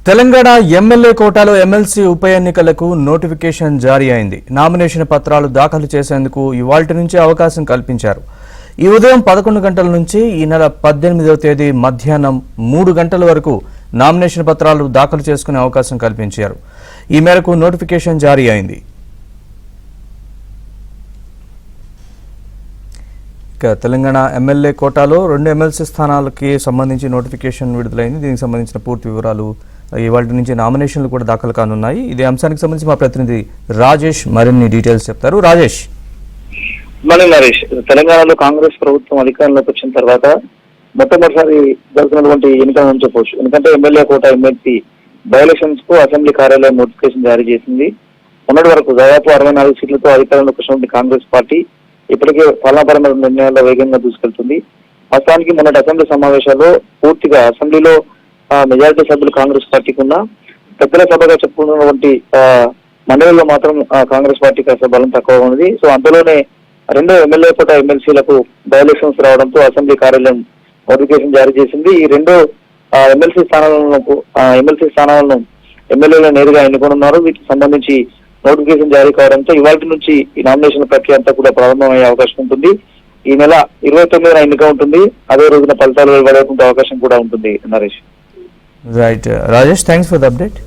Telangana MLA కోటాలో MLC ఉప ఎన్నికలకు నోటిఫికేషన్ జారీ అయింది. నామినేషన్ పత్రాలు దాఖలు చేసేందుకు ఇవాల్టి నుంచి అవకాశం కల్పించారు. ఈ ఉదయం 11 గంటల నుంచి ఈ నెల 18వ తేదీ మధ్యాహ్నం 3 గంటల వరకు నామినేషన్ పత్రాలు దాఖలు చేసుకునే అవకాశం కల్పించారు. ఈ మేరకు నోటిఫికేషన్ జారీ అయింది. తెలంగాణ ఎమ్మెల్యే కోటాలో 2 ఎమ్మెల్సీ స్థానాలకి సంబంధించి నోటిఫికేషన్ విడుదలైంది. దీనికి సంబంధించిన పూర్తి వివరాలు ఇవాల్టి నుంచి నామినేషన్లు కూడా దాఖలు కానున్నాయి. ఇదే అంశానికి సంబంధించి మా ప్రతినిధి రాజేష్ మరిన్ని డీటెయిల్స్ చెప్తారు. రాజేష్. నరేష్, తెలంగాణలో కాంగ్రెస్ ప్రభుత్వం అధికారంలోకి వచ్చిన తర్వాత మొట్టమొదటిసారి జరుగుతున్నటువంటి ఎన్నికలను చెప్పవచ్చు. ఎందుకంటే MLA Kota MLC by elections కు అసెంబ్లీ కార్యాలయం నోటిఫికేషన్ జారీ చేసింది. మొన్నటి వరకు దాదాపు 64 సీట్లతో అధికారంలోకి వచ్చినటువంటి కాంగ్రెస్ పార్టీ ఇప్పటికే పాలనాపరమైన నిర్ణయాల్లో వేగంగా దూసుకెళ్తుంది. వాస్తవానికి మొన్నటి అసెంబ్లీ సమావేశాల్లో పూర్తిగా అసెంబ్లీలో మెజారిటీ సభ్యులు కాంగ్రెస్ పార్టీకి ఉన్న పెద్దల సభగా చెప్పుకున్నటువంటి మండలిలో మాత్రం కాంగ్రెస్ పార్టీ కాస్త బలం తక్కువ ఉంది. సో అందులోనే 2 ఎమ్మెల్యే కోట ఎమ్మెల్సీలకు బై ఎలక్షన్స్ రావడంతో అసెంబ్లీ కార్యాలయం నోటిఫికేషన్ జారీ చేసింది. ఈ 2 ఎమ్మెల్సీ స్థానాలను ఎమ్మెల్యేలు నేరుగా ఎన్నుకోనున్నారు. వీటికి సంబంధించి నోటిఫికేషన్ జారీ కావడంతో ఇవాళ నుంచి ఈ నామినేషన్ ప్రక్రియ అంతా కూడా ప్రారంభమయ్యే అవకాశం ఉంటుంది. ఈ నెల 29న ఎన్నిక ఉంటుంది. అదే రోజున ఫలితాలు వెలువడే అవకాశం కూడా ఉంటుంది. Naresh. Right Rajesh, thanks for the update.